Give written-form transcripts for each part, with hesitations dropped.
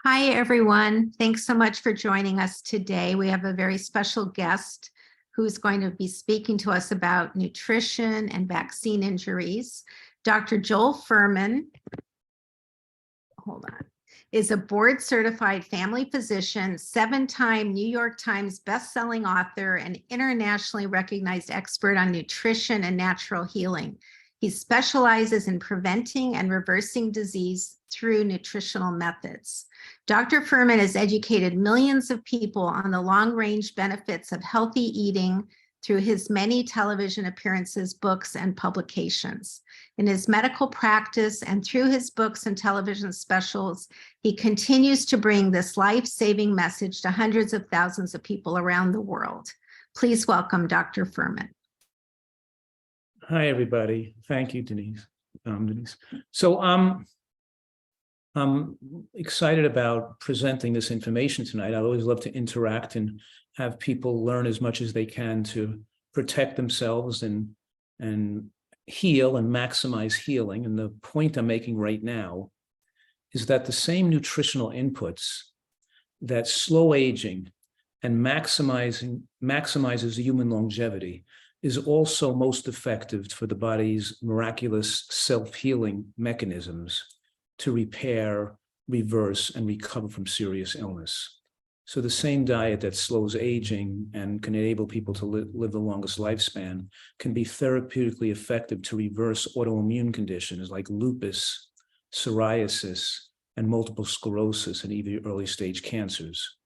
Hi, everyone. Thanks so much for joining us today. We have a very special guest who's going to be speaking to us about nutrition and vaccine injuries. Dr. Joel Fuhrman, is a board-certified family physician, 7-time New York Times best-selling author, and internationally recognized expert on nutrition and natural healing. He specializes in preventing and reversing disease through nutritional methods. Dr. Fuhrman has educated millions of people on the long-range benefits of healthy eating through his many television appearances, books, and publications. In his medical practice and through his books and television specials, he continues to bring this life-saving message to hundreds of thousands of people around the world. Please welcome Dr. Fuhrman. Hi, everybody. Thank you, Denise. So I'm excited about presenting this information tonight. I always love to interact and have people learn as much as they can to protect themselves and heal and maximize healing. And the point I'm making right now is that the same nutritional inputs that slow aging and maximizes human longevity is also most effective for the body's miraculous self-healing mechanisms to repair, reverse, and recover from serious illness. So the same diet that slows aging and can enable people to live the longest lifespan can be therapeutically effective to reverse autoimmune conditions like lupus, psoriasis, and multiple sclerosis, and even early stage cancers.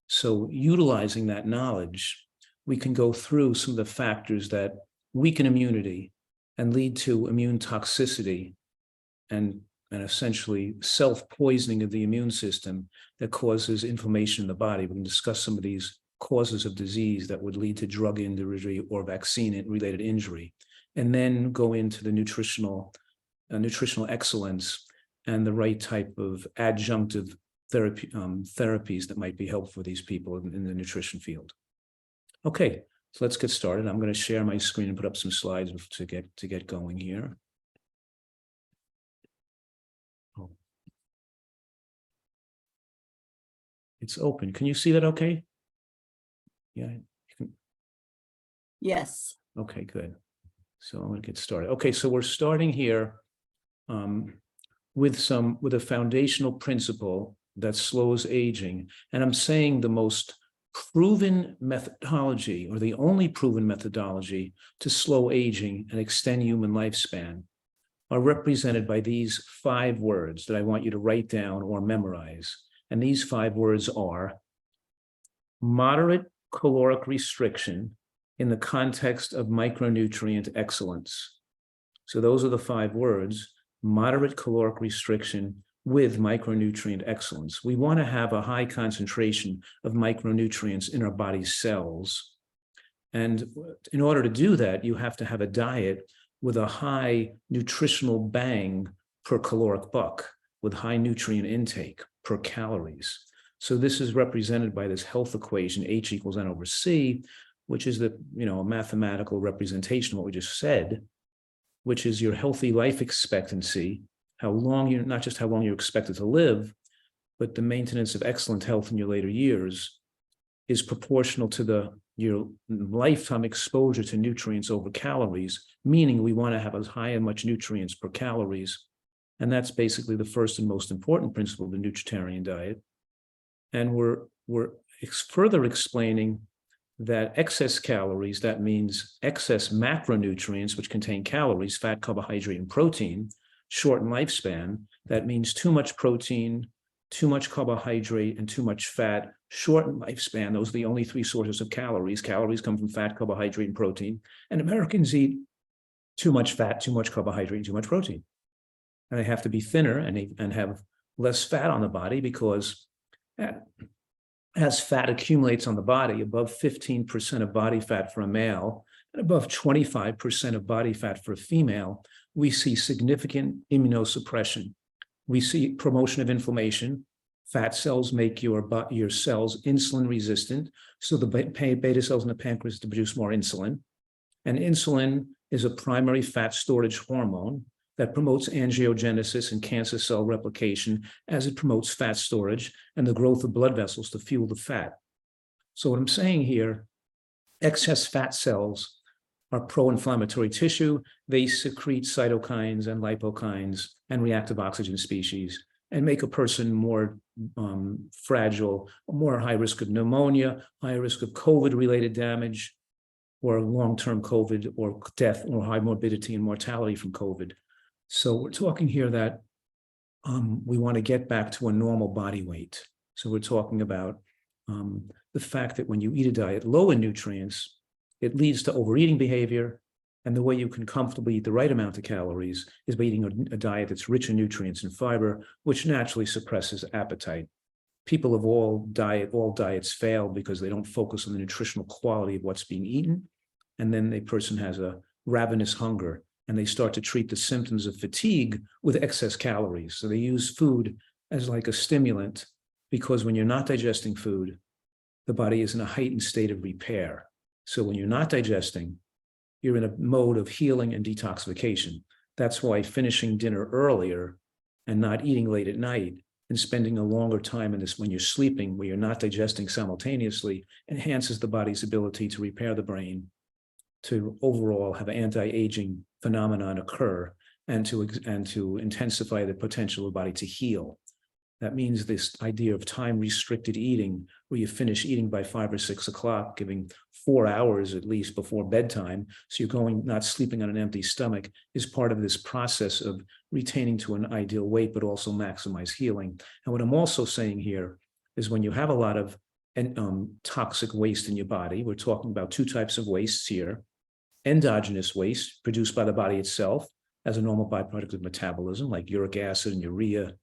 So utilizing that knowledge, we can go through some of the factors that weaken immunity and lead to immune toxicity and essentially self-poisoning of the immune system that causes inflammation in the body. We can discuss some of these causes of disease that would lead to drug injury or vaccine-related injury, and then go into the nutritional excellence and the right type of adjunctive therapies that might be helpful for these people in the nutrition field. Okay, so let's get started. I'm going to share my screen and put up some slides to get going here. Oh. It's open. Can you see that okay? Yeah. Yes. Okay, good. So I'm going to get started. Okay, so we're starting here with a foundational principle that slows aging. And I'm saying the most proven methodology, or the only proven methodology to slow aging and extend human lifespan, are represented by these 5 words that I want you to write down or memorize. And these 5 words are moderate caloric restriction in the context of micronutrient excellence. So those are the 5 words: moderate caloric restriction with micronutrient excellence. We want to have a high concentration of micronutrients in our body's cells. And in order to do that, you have to have a diet with a high nutritional bang per caloric buck, with high nutrient intake per calories. So this is represented by this health equation, H equals N over C, which is a mathematical representation of what we just said, which is your healthy life expectancy, how long not just how long you're expected to live, but the maintenance of excellent health in your later years is proportional to your lifetime exposure to nutrients over calories, meaning we want to have as high and much nutrients per calories. And that's basically the first and most important principle of the nutritarian diet. And we're further explaining that excess calories, that means excess macronutrients, which contain calories, fat, carbohydrate, and protein, shorten lifespan. That means too much protein, too much carbohydrate, and too much fat shorten lifespan. Those are the only 3 sources of calories. Calories come from fat, carbohydrate, and protein. And Americans eat too much fat, too much carbohydrate, and too much protein. And they have to be thinner and have less fat on the body, because as fat accumulates on the body, above 15% of body fat for a male and above 25% of body fat for a female, we see significant immunosuppression. We see promotion of inflammation. Fat cells make your cells insulin resistant, so the beta cells in the pancreas to produce more insulin. And insulin is a primary fat storage hormone. that promotes angiogenesis and cancer cell replication as it promotes fat storage and the growth of blood vessels to fuel the fat. So what I'm saying here, excess fat cells are pro-inflammatory tissue. They secrete cytokines and lipokines and reactive oxygen species and make a person more fragile, more high risk of pneumonia, high risk of COVID-related damage, or long-term COVID or death or high morbidity and mortality from COVID. So we're talking here that we want to get back to a normal body weight. So we're talking about the fact that when you eat a diet low in nutrients, it leads to overeating behavior. And the way you can comfortably eat the right amount of calories is by eating a diet that's rich in nutrients and fiber, which naturally suppresses appetite. People of all diets fail because they don't focus on the nutritional quality of what's being eaten. And then the person has a ravenous hunger and they start to treat the symptoms of fatigue with excess calories. So they use food as like a stimulant because when you're not digesting food, the body is in a heightened state of repair. So when you're not digesting, you're in a mode of healing and detoxification. That's why finishing dinner earlier and not eating late at night and spending a longer time in this when you're sleeping, where you're not digesting simultaneously, enhances the body's ability to repair the brain, to overall have an anti-aging phenomenon occur, and to intensify the potential of the body to heal. That means this idea of time-restricted eating, where you finish eating by 5 or 6 o'clock, giving 4 hours at least before bedtime, so you're not sleeping on an empty stomach, is part of this process of retaining to an ideal weight, but also maximize healing. And what I'm also saying here is when you have a lot of toxic waste in your body, we're talking about 2 types of wastes here: endogenous waste produced by the body itself as a normal byproduct of metabolism, like uric acid and urea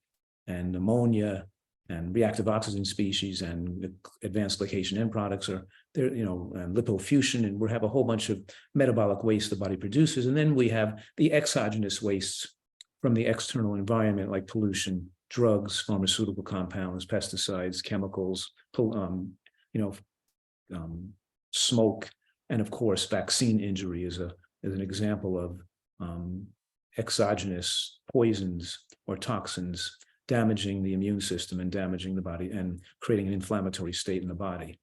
and ammonia and reactive oxygen species and advanced glycation end products are there, and lipofuscin, and we have a whole bunch of metabolic waste the body produces. And then we have the exogenous wastes from the external environment, like pollution, drugs, pharmaceutical compounds, pesticides, chemicals, smoke, and of course, vaccine injury is an example of exogenous poisons or toxins damaging the immune system and damaging the body and creating an inflammatory state in the body.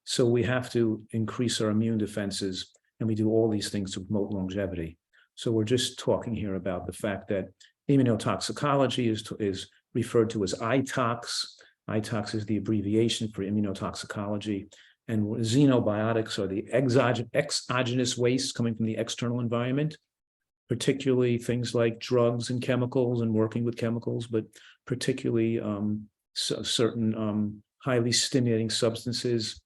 So we have to increase our immune defenses, and we do all these things to promote longevity. So we're just talking here about the fact that immunotoxicology is referred to as ITOX. ITOX is the abbreviation for immunotoxicology. And xenobiotics are the exogenous wastes coming from the external environment, particularly things like drugs and chemicals and working with chemicals, but particularly certain highly stimulating substances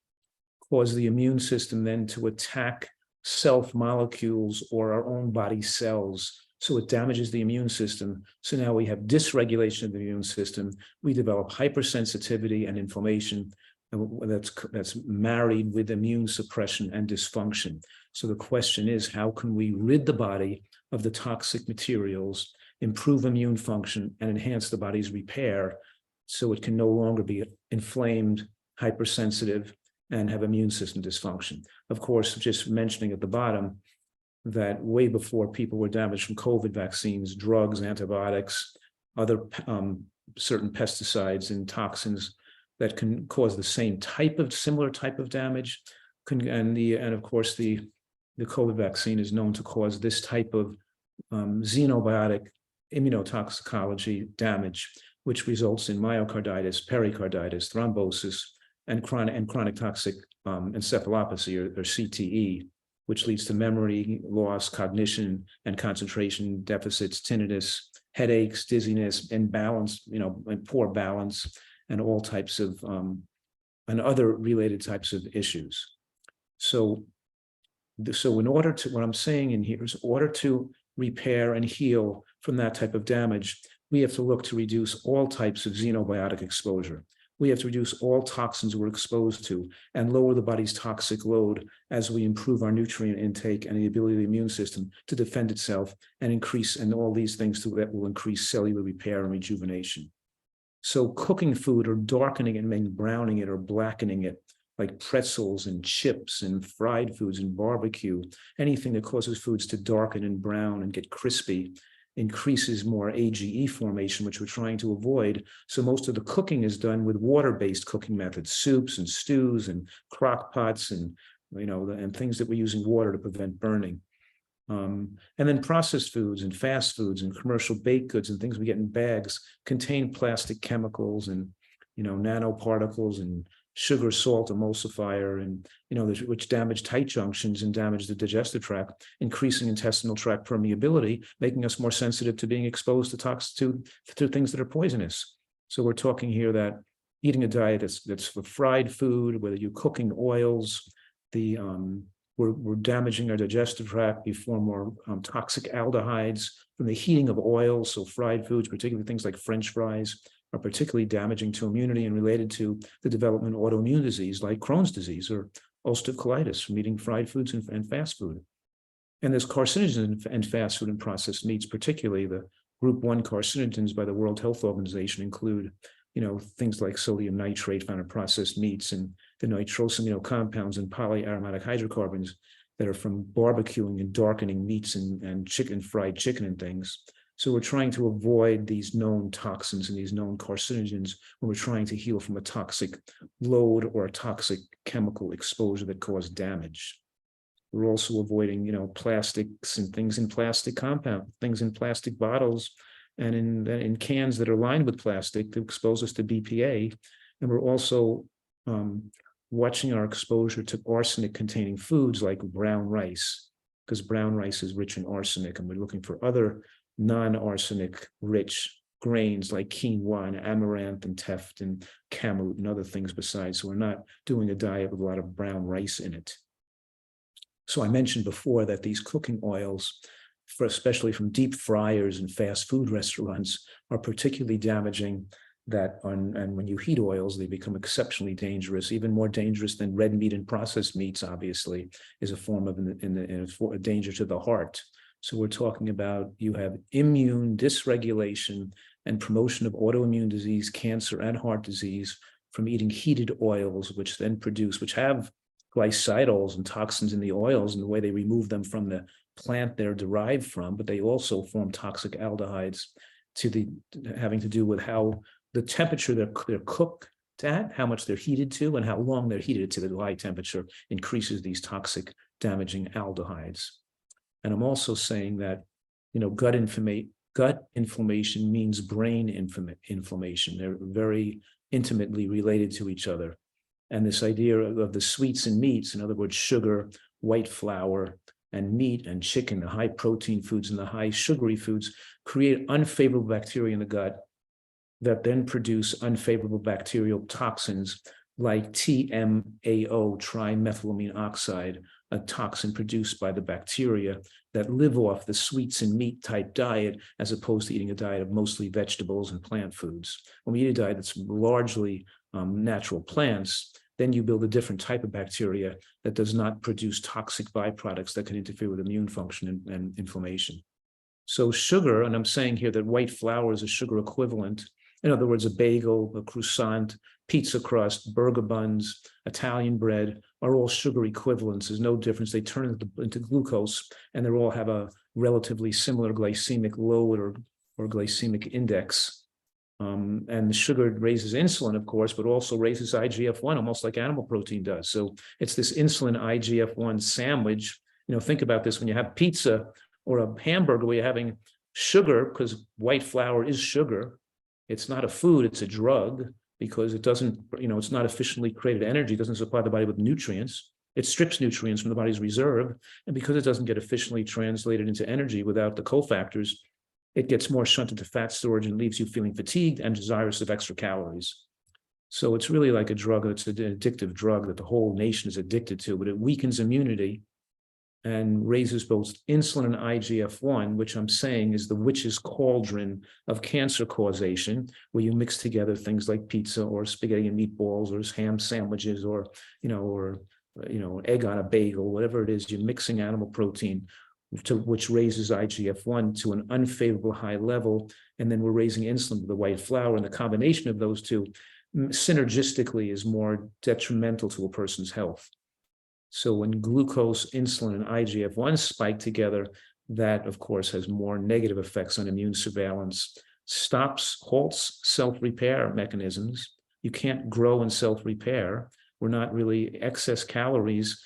cause the immune system then to attack self molecules or our own body cells. So it damages the immune system. So now we have dysregulation of the immune system. We develop hypersensitivity and inflammation, and that's married with immune suppression and dysfunction. So the question is, how can we rid the body of the toxic materials, improve immune function, and enhance the body's repair so it can no longer be inflamed, hypersensitive, and have immune system dysfunction? Of course, just mentioning at the bottom that way before people were damaged from COVID vaccines, drugs, antibiotics, other certain pesticides and toxins that can cause the similar type of damage, and of course the COVID vaccine is known to cause this type of xenobiotic immunotoxicology damage, which results in myocarditis, pericarditis, thrombosis, and chronic toxic encephalopathy, or CTE, which leads to memory loss, cognition and concentration deficits, tinnitus, headaches, dizziness, imbalance, and poor balance, and all types of and other related types of issues. So in order to, what I'm saying in here is, in order to repair and heal from that type of damage, we have to look to reduce all types of xenobiotic exposure. We have to reduce all toxins we're exposed to and lower the body's toxic load as we improve our nutrient intake and the ability of the immune system to defend itself and all these things that will increase cellular repair and rejuvenation. So cooking food or darkening it, maybe browning it or blackening it, like pretzels and chips and fried foods and barbecue, anything that causes foods to darken and brown and get crispy, increases more AGE formation, which we're trying to avoid. So most of the cooking is done with water-based cooking methods, soups and stews and crock pots and, and things that we're using water to prevent burning. And then processed foods and fast foods and commercial baked goods and things we get in bags contain plastic chemicals and, nanoparticles and sugar, salt, emulsifier, and, which damage tight junctions and damage the digestive tract, increasing intestinal tract permeability, making us more sensitive to being exposed to things that are poisonous. So we're talking here that eating a diet that's for fried food, whether you're cooking oils, we're damaging our digestive tract. We form more toxic aldehydes from the heating of oils. So fried foods, particularly things like French fries, are particularly damaging to immunity and related to the development of autoimmune disease like Crohn's disease or ulcerative colitis from eating fried foods and fast food. And there's carcinogens in fast food and processed meats, particularly the group 1 carcinogens by the World Health Organization include, things like sodium nitrate found in processed meats and the nitrosamino compounds and polyaromatic hydrocarbons that are from barbecuing and darkening meats and fried chicken and things. So we're trying to avoid these known toxins and these known carcinogens when we're trying to heal from a toxic load or a toxic chemical exposure that caused damage. We're also avoiding, plastics and things in plastic compound, things in plastic bottles and in cans that are lined with plastic to expose us to BPA. And we're also watching our exposure to arsenic-containing foods like brown rice, because brown rice is rich in arsenic, and we're looking for other non-arsenic rich grains like quinoa and amaranth and teff and kamut and other things besides. So we're not doing a diet with a lot of brown rice in it. So I mentioned before that these cooking oils, especially from deep fryers and fast food restaurants, are particularly damaging. And when you heat oils, they become exceptionally dangerous, even more dangerous than red meat and processed meats, obviously, is a form of a danger to the heart. So we're talking about you have immune dysregulation and promotion of autoimmune disease, cancer, and heart disease from eating heated oils, which have glycidols and toxins in the oils and the way they remove them from the plant they're derived from, but they also form toxic aldehydes having to do with how the temperature they're cooked at, how much they're heated to, and how long they're heated to. The high temperature increases these toxic, damaging aldehydes. And I'm also saying that, gut inflammation means brain inflammation. They're very intimately related to each other. And this idea of the sweets and meats, in other words, sugar, white flour, and meat and chicken, the high protein foods and the high sugary foods, create unfavorable bacteria in the gut that then produce unfavorable bacterial toxins like TMAO, trimethylamine oxide, a toxin produced by the bacteria that live off the sweets and meat type diet, as opposed to eating a diet of mostly vegetables and plant foods. When we eat a diet that's largely natural plants, then you build a different type of bacteria that does not produce toxic byproducts that can interfere with immune function and inflammation. So sugar, and I'm saying here that white flour is a sugar equivalent. In other words, a bagel, a croissant, pizza crust, burger buns, Italian bread are all sugar equivalents. There's no difference. They turn into glucose, and they all have a relatively similar glycemic load or glycemic index. And the sugar raises insulin, of course, but also raises IGF-1, almost like animal protein does. So it's this insulin IGF-1 sandwich. Think about this when you have pizza or a hamburger where you're having sugar, because white flour is sugar. It's not a food, it's a drug, because it doesn't, it's not efficiently created energy, it doesn't supply the body with nutrients. It strips nutrients from the body's reserve. And because it doesn't get efficiently translated into energy without the cofactors, it gets more shunted to fat storage and leaves you feeling fatigued and desirous of extra calories. So it's really like a drug. It's an addictive drug that the whole nation is addicted to, but it weakens immunity and raises both insulin and IGF-1, which I'm saying is the witch's cauldron of cancer causation, where you mix together things like pizza or spaghetti and meatballs or ham sandwiches or egg on a bagel, whatever it is, you're mixing animal protein which raises IGF-1 to an unfavorable high level. And then we're raising insulin with the white flour, and the combination of those two synergistically is more detrimental to a person's health. So when glucose, insulin, and IGF-1 spike together, that, of course, has more negative effects on immune surveillance, halts self-repair mechanisms. You can't grow and self-repair. We're not really excess calories,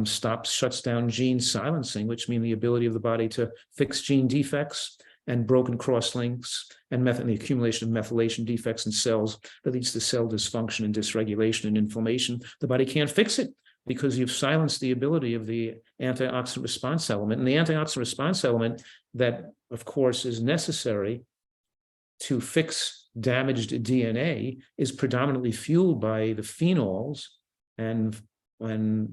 shuts down gene silencing, which means the ability of the body to fix gene defects and broken cross-links and the accumulation of methylation defects in cells that leads to cell dysfunction and dysregulation and inflammation. The body can't fix it because you've silenced the ability of the antioxidant response element. And the antioxidant response element that, of course, is necessary to fix damaged DNA is predominantly fueled by the phenols and other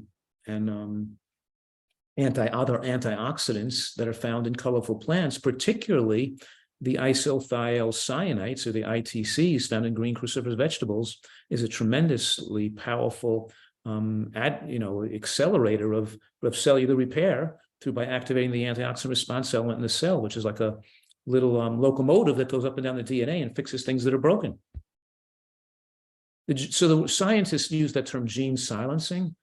antioxidants that are found in colorful plants, particularly the isothiocyaninates, or the ITCs, found in green cruciferous vegetables, is a tremendously powerful accelerator of cellular repair by activating the antioxidant response element in the cell, which is like a little locomotive that goes up and down the DNA and fixes things that are broken. So the scientists use that term gene silencing,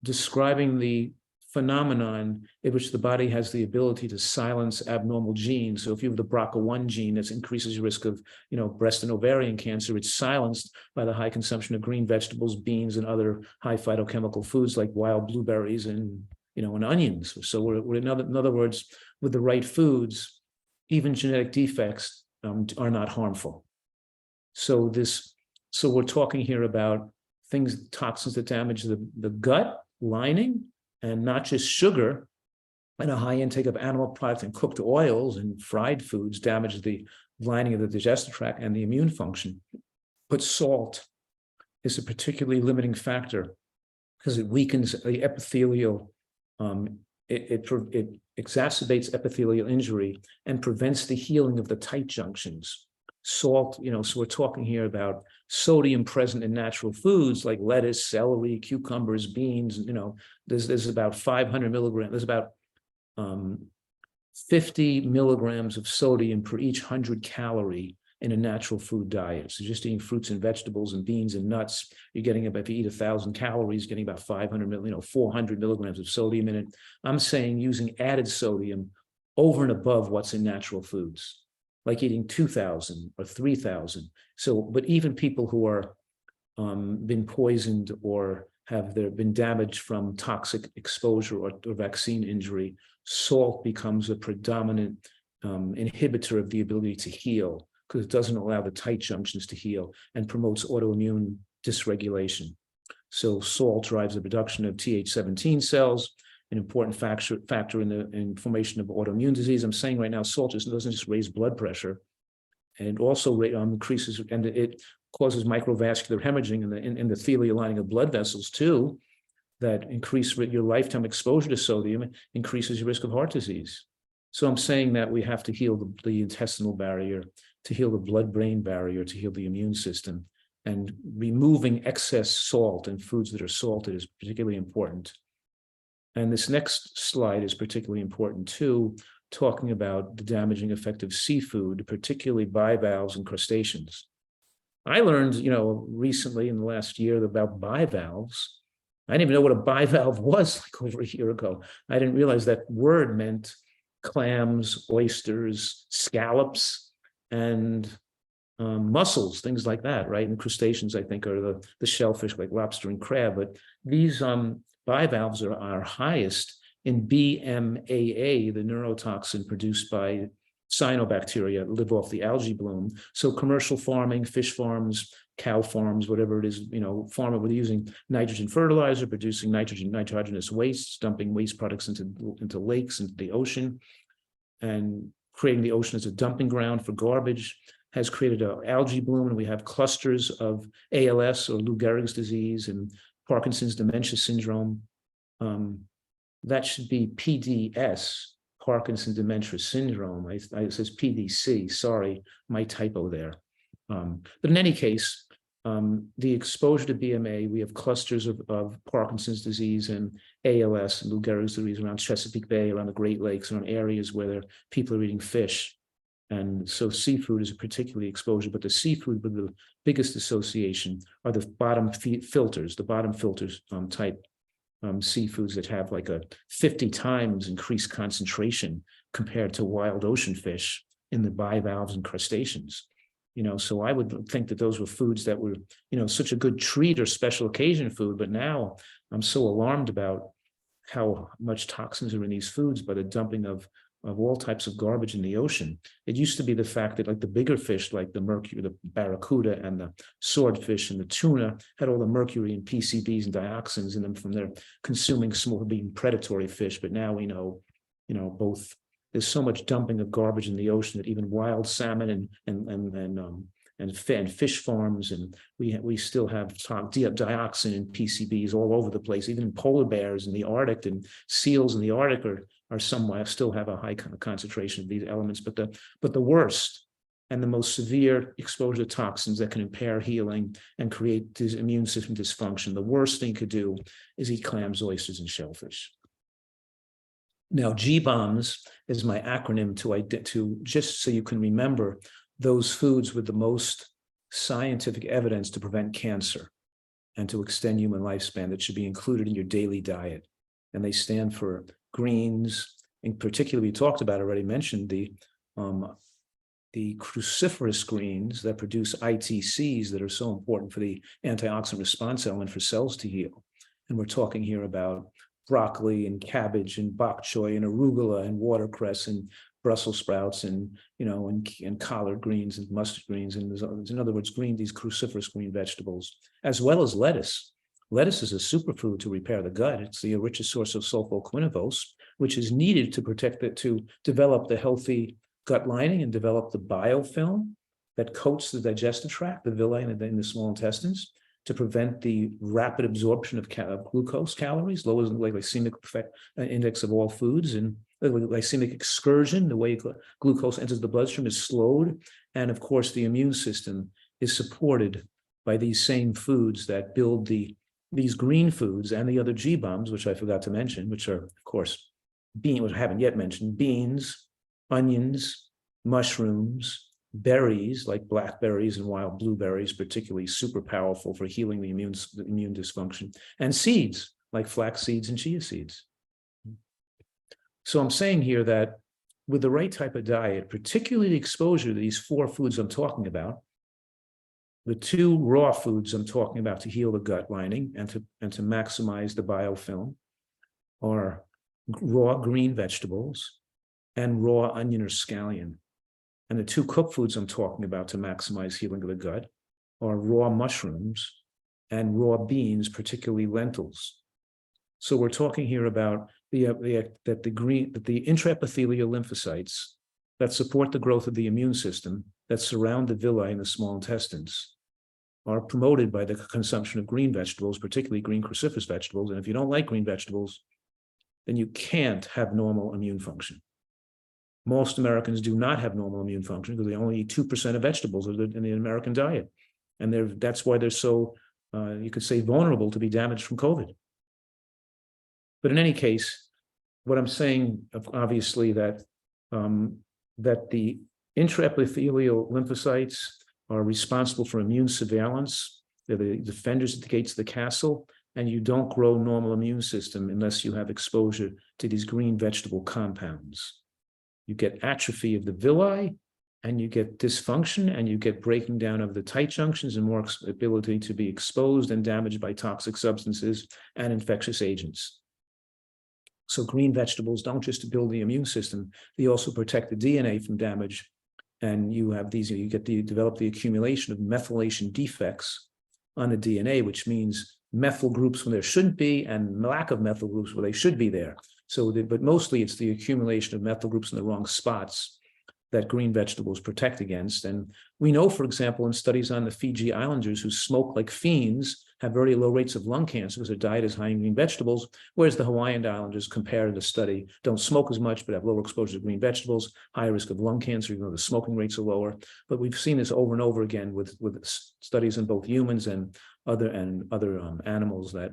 describing the phenomenon in which the body has the ability to silence abnormal genes. So if you have the BRCA1 gene that increases your risk of, breast and ovarian cancer, it's silenced by the high consumption of green vegetables, beans, and other high phytochemical foods like wild blueberries and onions. So we're in other words, with the right foods, even genetic defects are not harmful. So we're talking here about toxins that damage the gut lining, and not just sugar, and a high intake of animal products and cooked oils and fried foods damage the lining of the digestive tract and the immune function. But salt is a particularly limiting factor because it weakens the epithelial, it exacerbates epithelial injury and prevents the healing of the tight junctions. Salt, so we're talking here about sodium present in natural foods like lettuce, celery, cucumbers, beans. There's about 500 milligrams. There's about 50 milligrams of sodium per each 100 calorie in a natural food diet. So just eating fruits and vegetables and beans and nuts, you're getting about, if you eat 1,000 calories, getting about 400 milligrams of sodium in it. I'm saying using added sodium over and above what's in natural foods, like eating 2,000 or 3,000. So, but even people who are been poisoned or have there been damage from toxic exposure or vaccine injury, salt becomes a predominant inhibitor of the ability to heal because it doesn't allow the tight junctions to heal and promotes autoimmune dysregulation. So salt drives the production of Th17 cells, an important factor in the formation of autoimmune disease. I'm saying right now, salt doesn't just raise blood pressure, and it also increases, and it causes microvascular hemorrhaging in the epithelial lining of blood vessels too, that increase your lifetime exposure to sodium, increases your risk of heart disease. So I'm saying that we have to heal the intestinal barrier, to heal the blood-brain barrier, to heal the immune system, and removing excess salt in foods that are salted is particularly important. And this next slide is particularly important too, talking about the damaging effect of seafood, particularly bivalves and crustaceans. I learned, recently in the last year about bivalves. I didn't even know what a bivalve was like over a year ago. I didn't realize that word meant clams, oysters, scallops, and mussels, things like that, right? And crustaceans, I think, are the shellfish like lobster and crab. But these bivalves are highest in BMAA, the neurotoxin produced by cyanobacteria that live off the algae bloom. So commercial farming, fish farms, cow farms, whatever it is, farming with using nitrogen fertilizer, producing nitrogenous wastes, dumping waste products into lakes, into the ocean, and creating the ocean as a dumping ground for garbage, has created an algae bloom, and we have clusters of ALS, or Lou Gehrig's disease, and Parkinson's dementia syndrome. That should be PDS, Parkinson dementia syndrome. It says PDC, sorry, my typo there. But in any case, the exposure to BMA, we have clusters of Parkinson's disease and ALS and Lou Gehrig's disease around Chesapeake Bay, around the Great Lakes, around areas where people are eating fish. And so seafood is a particularly exposure, but the seafood with the biggest association are the bottom filters type seafoods that have like a 50 times increased concentration compared to wild ocean fish in the bivalves and crustaceans. So I would think that those were foods that were, such a good treat or special occasion food. But now I'm so alarmed about how much toxins are in these foods by the dumping of all types of garbage in the ocean. It used to be the fact that like the bigger fish, like the mercury, the barracuda and the swordfish and the tuna had all the mercury and PCBs and dioxins in them from their consuming small, being predatory fish. But now we know, both there's so much dumping of garbage in the ocean that even wild salmon and fish farms, and we still have dioxin and PCBs all over the place. Even polar bears in the Arctic and seals in the Arctic are somewhat still have a high concentration of these elements. But the worst and the most severe exposure to toxins that can impair healing and create this immune system dysfunction, the worst thing you could do is eat clams, oysters, and shellfish. Now, GBOMS is my acronym to just so you can remember those foods with the most scientific evidence to prevent cancer and to extend human lifespan that should be included in your daily diet. And they stand for greens. In particular, we talked about, already mentioned the cruciferous greens that produce ITCs that are so important for the antioxidant response element for cells to heal. And we're talking here about broccoli and cabbage and bok choy and arugula and watercress and Brussels sprouts and collard greens and mustard greens, and in other words, these cruciferous green vegetables, as well as lettuce. Lettuce is a superfood to repair the gut. It's the richest source of sulfoquinavose, which is needed to develop the healthy gut lining and develop the biofilm that coats the digestive tract, the villi in the small intestines, to prevent the rapid absorption of glucose calories, lowers the glycemic index of all foods, and glycemic excursion, the way glucose enters the bloodstream, is slowed. And of course, the immune system is supported by these same foods that build these green foods and the other GBOMs, which I forgot to mention, which are, of course, which I haven't yet mentioned: beans, onions, mushrooms, berries like blackberries and wild blueberries, particularly super powerful for healing the immune dysfunction, and seeds like flax seeds and chia seeds. So I'm saying here that with the right type of diet, particularly the exposure to these 4 foods I'm talking about, the 2 raw foods I'm talking about to heal the gut lining and to maximize the biofilm are raw green vegetables and raw onion or scallion. And the 2 cooked foods I'm talking about to maximize healing of the gut are raw mushrooms and raw beans, particularly lentils. So we're talking here about the intraepithelial lymphocytes that support the growth of the immune system that surround the villi in the small intestines are promoted by the consumption of green vegetables, particularly green cruciferous vegetables. And if you don't like green vegetables, then you can't have normal immune function. Most Americans do not have normal immune function because they only eat 2% of vegetables in the American diet. And that's why they're so, you could say, vulnerable to be damaged from COVID. But in any case, what I'm saying, obviously, that the intraepithelial lymphocytes are responsible for immune surveillance. They're the defenders at the gates of the castle, and you don't grow normal immune system unless you have exposure to these green vegetable compounds. You get atrophy of the villi, and you get dysfunction, and you get breaking down of the tight junctions and more ability to be exposed and damaged by toxic substances and infectious agents. So green vegetables don't just build the immune system, they also protect the DNA from damage. And you develop the accumulation of methylation defects on the DNA, which means methyl groups when there shouldn't be and lack of methyl groups where they should be there. But mostly it's the accumulation of methyl groups in the wrong spots that green vegetables protect against. And we know, for example, in studies on the Fiji Islanders who smoke like fiends have very low rates of lung cancer because their diet is high in green vegetables, whereas the Hawaiian Islanders, compared to the study, don't smoke as much but have lower exposure to green vegetables, higher risk of lung cancer, even though the smoking rates are lower. But we've seen this over and over again with studies in both humans and other animals that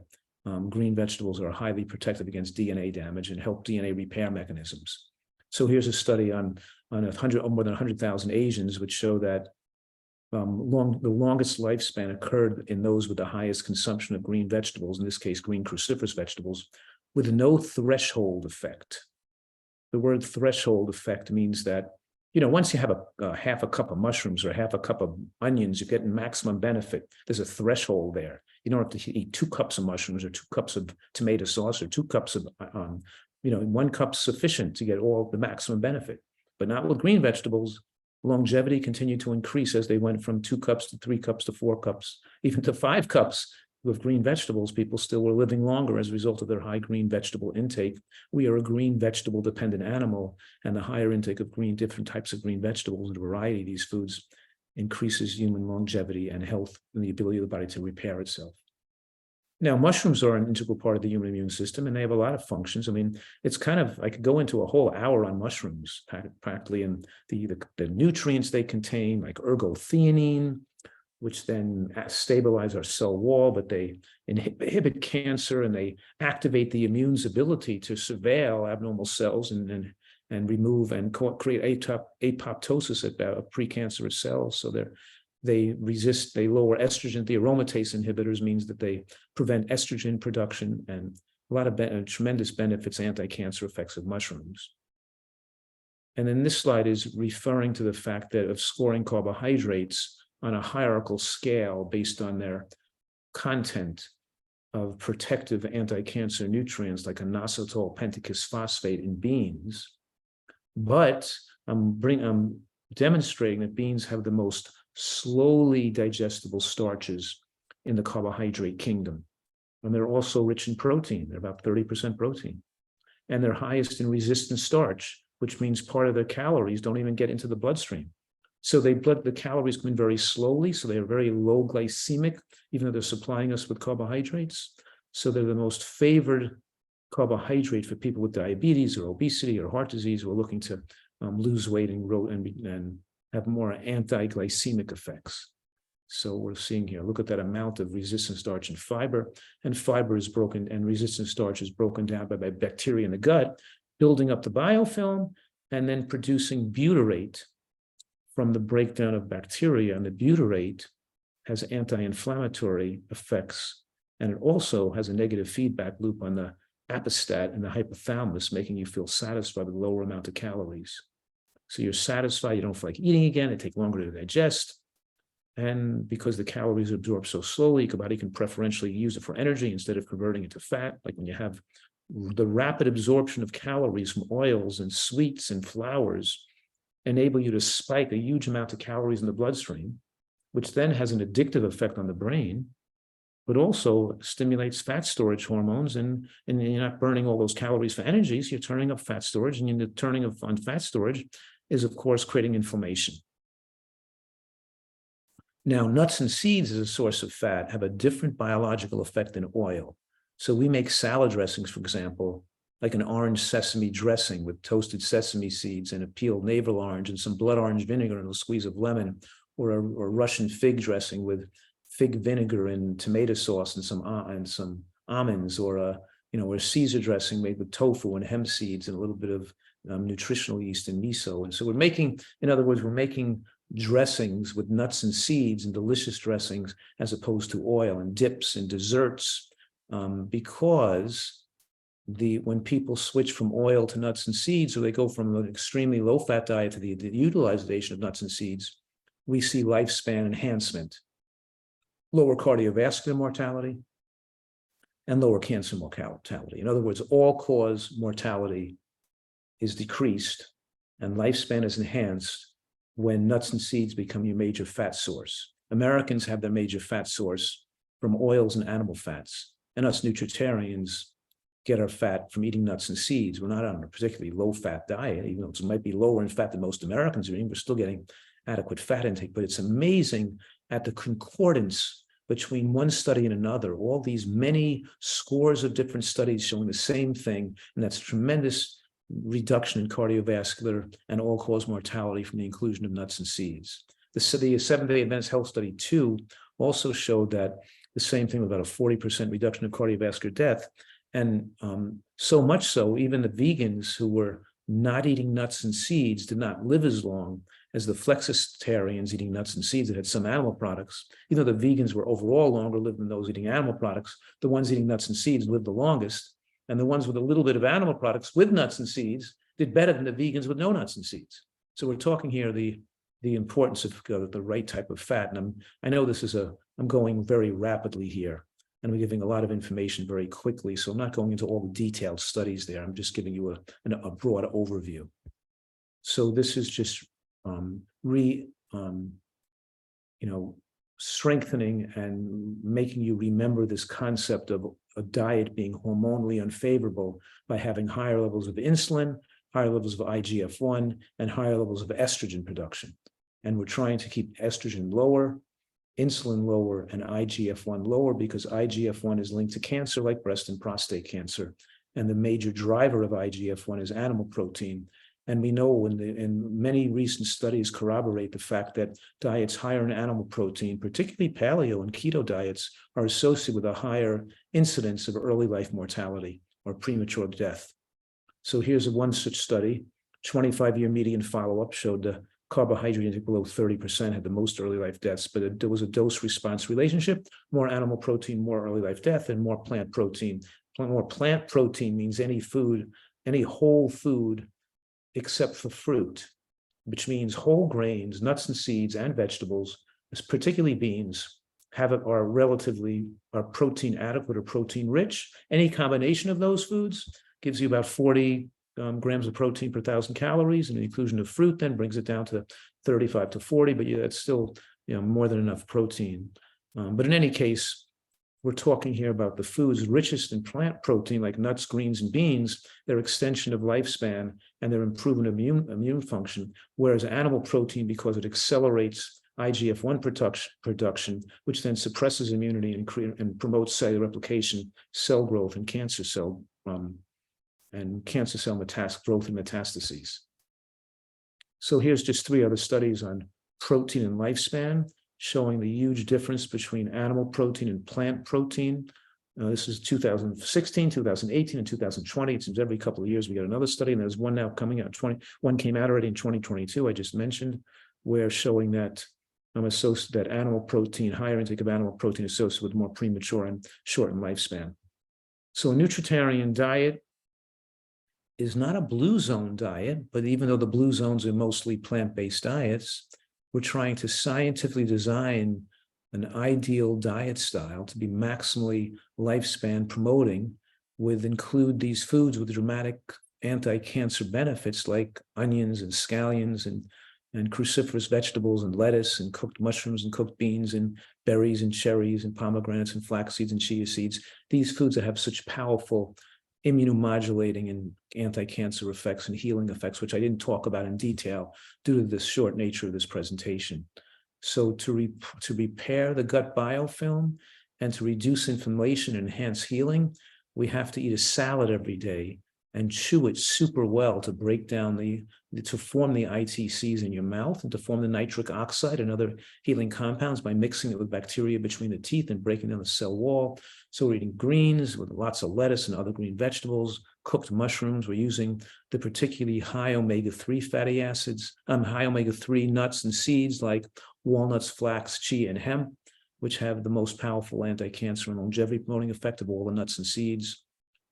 green vegetables are highly protective against DNA damage and help DNA repair mechanisms. So here's a study on more than 100,000 Asians, which show that the longest lifespan occurred in those with the highest consumption of green vegetables, in this case, green cruciferous vegetables, with no threshold effect. the word threshold effect means that, once you have a half a cup of mushrooms or half a cup of onions, you're getting maximum benefit. There's a threshold there. You don't have to eat 2 cups of mushrooms or 2 cups of tomato sauce or 2 cups of, 1 cup's sufficient to get all the maximum benefit. But not with green vegetables. Longevity continued to increase as they went from 2 cups to 3 cups to 4 cups, even to 5 cups. With green vegetables, people still were living longer as a result of their high green vegetable intake. We are a green vegetable dependent animal, and the higher intake of different types of green vegetables and a variety of these foods increases human longevity and health and the ability of the body to repair itself. Now, mushrooms are an integral part of the human immune system, and they have a lot of functions. I mean, it's kind of, I could go into a whole hour on mushrooms practically, and the nutrients they contain, like ergothioneine, which then stabilize our cell wall, but they inhibit cancer, and they activate the immune's ability to surveil abnormal cells and remove and create apoptosis of precancerous cells. So they lower estrogen. The aromatase inhibitors means that they prevent estrogen production, and a lot of tremendous benefits, anti-cancer effects of mushrooms. And then this slide is referring to the fact that of scoring carbohydrates on a hierarchical scale based on their content of protective anti-cancer nutrients like inositol pentachous phosphate in beans. But I'm demonstrating that beans have the most slowly digestible starches in the carbohydrate kingdom. And they're also rich in protein. They're about 30% protein. And they're highest in resistant starch, which means part of their calories don't even get into the bloodstream. So the calories come in very slowly, so they are very low glycemic, even though they're supplying us with carbohydrates. So they're the most favored carbohydrate for people with diabetes or obesity or heart disease who are looking to lose weight and have more anti-glycemic effects. So we're seeing here, look at that amount of resistant starch and fiber is broken, and resistant starch is broken down by bacteria in the gut, building up the biofilm and then producing butyrate from the breakdown of bacteria. And the butyrate has anti-inflammatory effects, and it also has a negative feedback loop on the apostat and the hypothalamus, making you feel satisfied with a lower amount of calories. So you're satisfied, you don't feel like eating again, it takes longer to digest. And because the calories are absorbed so slowly, your body can preferentially use it for energy instead of converting it to fat. Like when you have the rapid absorption of calories from oils and sweets and flours, enable you to spike a huge amount of calories in the bloodstream, which then has an addictive effect on the brain, but also stimulates fat storage hormones, and you're not burning all those calories for energy, so you're turning up fat storage, and the turning on fat storage is, of course, creating inflammation. Now, nuts and seeds as a source of fat have a different biological effect than oil. So we make salad dressings, for example, like an orange sesame dressing with toasted sesame seeds and a peeled navel orange and some blood orange vinegar and a squeeze of lemon, or a Russian fig dressing with fig vinegar and tomato sauce and some almonds, or a Caesar dressing made with tofu and hemp seeds and a little bit of nutritional yeast and miso. And so we're making dressings with nuts and seeds and delicious dressings as opposed to oil, and dips and desserts, because when people switch from oil to nuts and seeds, or they go from an extremely low-fat diet to the utilization of nuts and seeds, we see lifespan enhancement, lower cardiovascular mortality, and lower cancer mortality. In other words, all-cause mortality is decreased and lifespan is enhanced when nuts and seeds become your major fat source. Americans have their major fat source from oils and animal fats, and us nutritarians get our fat from eating nuts and seeds. We're not on a particularly low-fat diet, even though it might be lower in fat than most Americans are eating. We're still getting adequate fat intake, but it's amazing at the concordance between one study and another, all these many scores of different studies showing the same thing, and that's tremendous reduction in cardiovascular and all-cause mortality from the inclusion of nuts and seeds. The Seventh-day Adventist Health Study 2 also showed that the same thing, about a 40% reduction of cardiovascular death. And so much so, even the vegans who were not eating nuts and seeds did not live as long as the flexitarians eating nuts and seeds that had some animal products. Even though the vegans were overall longer lived than those eating animal products, the ones eating nuts and seeds lived the longest. And the ones with a little bit of animal products with nuts and seeds did better than the vegans with no nuts and seeds. So we're talking here the importance of the right type of fat. And I know I'm going very rapidly here, and I'm giving a lot of information very quickly. So I'm not going into all the detailed studies there. I'm just giving you a broad overview. So this is just strengthening and making you remember this concept of a diet being hormonally unfavorable by having higher levels of insulin, higher levels of IGF-1, and higher levels of estrogen production. And we're trying to keep estrogen lower, insulin lower, and IGF-1 lower, because IGF-1 is linked to cancer like breast and prostate cancer. And the major driver of IGF-1 is animal protein. And we know in many recent studies corroborate the fact that diets higher in animal protein, particularly paleo and keto diets, are associated with a higher incidence of early life mortality or premature death. So here's one such study. 25-year median follow-up showed the carbohydrate intake below 30% had the most early life deaths, but there was a dose-response relationship: more animal protein, more early life death, and more plant protein. More plant protein means any food, any whole food except for fruit, which means whole grains, nuts and seeds, and vegetables, particularly beans, are protein adequate or protein rich. Any combination of those foods gives you about 40 grams of protein per 1,000 calories, and the inclusion of fruit then brings it down to 35 to 40, but that's still more than enough protein. But in any case, we're talking here about the foods richest in plant protein, like nuts, greens, and beans, their extension of lifespan and their improvement of immune function, whereas animal protein, because it accelerates IGF-1 production, which then suppresses immunity and promotes cellular replication, cell growth, and cancer cell growth and metastases. So here's just 3 other studies on protein and lifespan, showing the huge difference between animal protein and plant protein. This is 2016, 2018, and 2020. It seems every couple of years we get another study, and there's one now coming out. One came out already in 2022, I just mentioned, where showing that that animal protein, higher intake of animal protein associated with more premature and shortened lifespan. So a nutritarian diet is not a blue zone diet, but even though the blue zones are mostly plant-based diets, we're trying to scientifically design an ideal diet style to be maximally lifespan promoting, include these foods with dramatic anti-cancer benefits like onions and scallions and cruciferous vegetables and lettuce and cooked mushrooms and cooked beans and berries and cherries and pomegranates and flax seeds and chia seeds. These foods that have such powerful immunomodulating and anti-cancer effects and healing effects, which I didn't talk about in detail due to the short nature of this presentation. So to repair the gut biofilm and to reduce inflammation and enhance healing, we have to eat a salad every day and chew it super well to break down to form the ITCs in your mouth and to form the nitric oxide and other healing compounds by mixing it with bacteria between the teeth and breaking down the cell wall. So we're eating greens with lots of lettuce and other green vegetables, cooked mushrooms. We're using the particularly high omega-3 fatty acids, high omega-3 nuts and seeds like walnuts, flax, chia, and hemp, which have the most powerful anti-cancer and longevity promoting effect of all the nuts and seeds.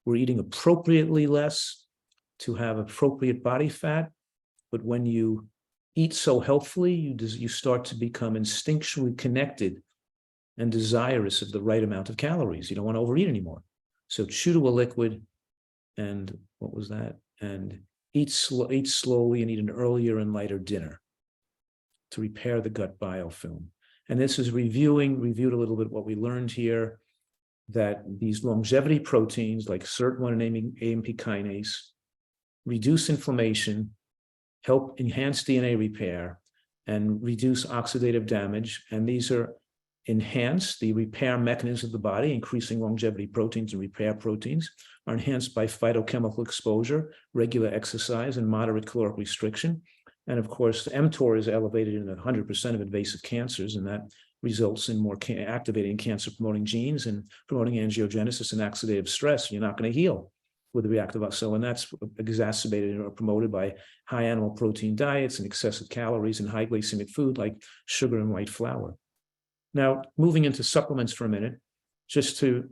We're eating appropriately less to have appropriate body fat, but when you eat so healthfully, you start to become instinctually connected and desirous of the right amount of calories. You don't want to overeat anymore. So chew to a liquid, and what was that? And eat slowly and eat an earlier and lighter dinner to repair the gut biofilm. And this is reviewed a little bit what we learned here, that these longevity proteins like SIRT1 and AMP kinase reduce inflammation, help enhance DNA repair, and reduce oxidative damage. And these enhance the repair mechanisms of the body, increasing longevity proteins and repair proteins, are enhanced by phytochemical exposure, regular exercise, and moderate caloric restriction. And of course, mTOR is elevated in 100% of invasive cancers, and that results in more activating cancer-promoting genes and promoting angiogenesis and oxidative stress. You're not going to heal with the reactive cell, and that's exacerbated or promoted by high animal protein diets and excessive calories and high glycemic food like sugar and white flour. Now, moving into supplements for a minute, just to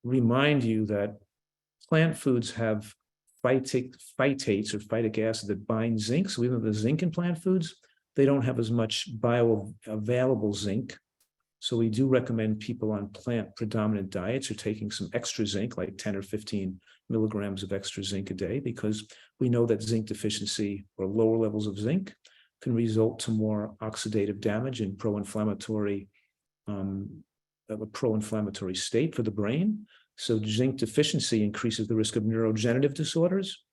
remind you that plant foods have phytates or phytic acid that bind zinc. So even the zinc in plant foods, they don't have as much bioavailable zinc. So we do recommend people on plant predominant diets are taking some extra zinc, like 10 or 15 milligrams of extra zinc a day, because we know that zinc deficiency or lower levels of zinc can result to more oxidative damage and pro-inflammatory a pro-inflammatory state for the brain. So zinc deficiency increases the risk of neurodegenerative disorders,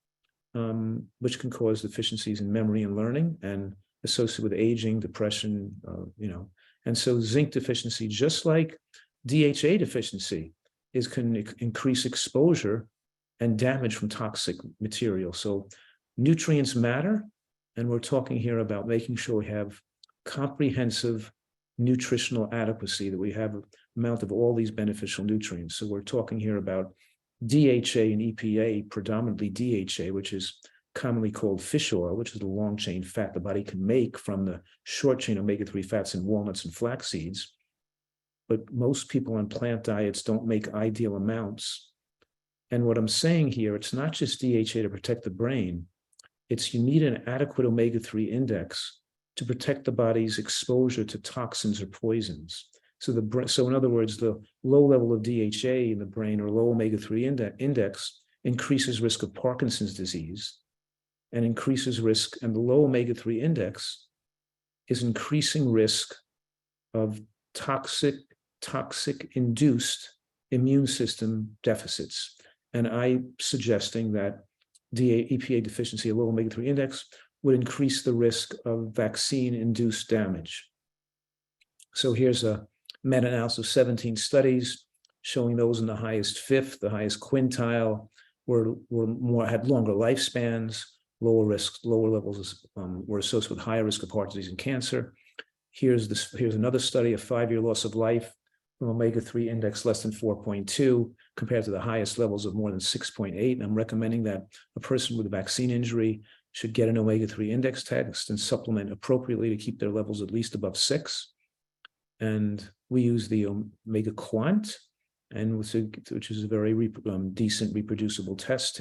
which can cause deficiencies in memory and learning and associated with aging, depression, And so zinc deficiency, just like DHA deficiency, can increase exposure and damage from toxic material. So nutrients matter, and we're talking here about making sure we have comprehensive nutritional adequacy, that we have an amount of all these beneficial nutrients. So we're talking here about DHA and EPA, predominantly DHA, which is commonly called fish oil, which is the long chain fat the body can make from the short chain omega-3 fats in walnuts and flax seeds. But most people on plant diets don't make ideal amounts. And what I'm saying here, it's not just DHA to protect the brain, it's you need an adequate omega-3 index to protect the body's exposure to toxins or poisons. So in other words, the low level of DHA in the brain or low omega-3 index increases risk of Parkinson's disease and increases risk, and the low omega-3 index is increasing risk of toxic-induced immune system deficits. And I'm suggesting that EPA deficiency, a low omega-3 index, would increase the risk of vaccine-induced damage. So here's a meta-analysis of 17 studies showing those in the highest fifth, the highest quintile, had longer lifespans, lower risk, lower levels were associated with higher risk of heart disease and cancer. Here's another study, a 5-year loss of life from omega-3 index less than 4.2 compared to the highest levels of more than 6.8. And I'm recommending that a person with a vaccine injury should get an omega-3 index test and supplement appropriately to keep their levels at least above 6. And we use the Omega Quant, which is a very decent reproducible test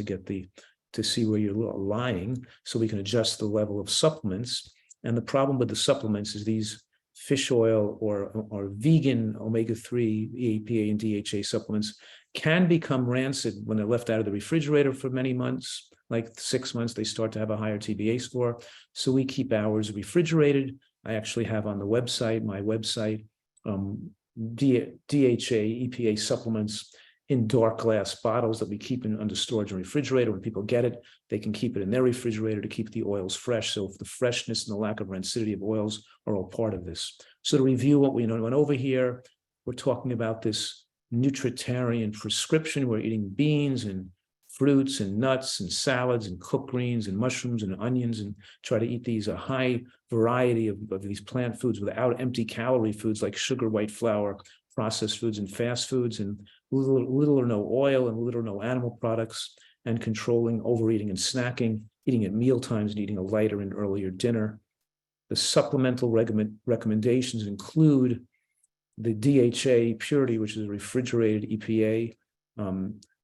to see where you're lying, so we can adjust the level of supplements. And the problem with the supplements is these fish oil or vegan omega-3, EPA and DHA supplements can become rancid when they're left out of the refrigerator for many months. Like 6 months, they start to have a higher TBA score. So we keep ours refrigerated. I actually have on the website, my website, DHA, EPA supplements in dark glass bottles that we keep under storage and refrigerator. When people get it, they can keep it in their refrigerator to keep the oils fresh. So if the freshness and the lack of rancidity of oils are all part of this. So to review what we went over here, we're talking about this nutritarian prescription. We're eating beans and fruits and nuts and salads and cooked greens and mushrooms and onions, and try to eat these a high variety of these plant foods without empty calorie foods like sugar, white flour, processed foods and fast foods, and little or no oil and little or no animal products, and controlling overeating and snacking, eating at meal times and eating a lighter and earlier dinner. The supplemental recommendations include the DHA purity, which is a refrigerated EPA.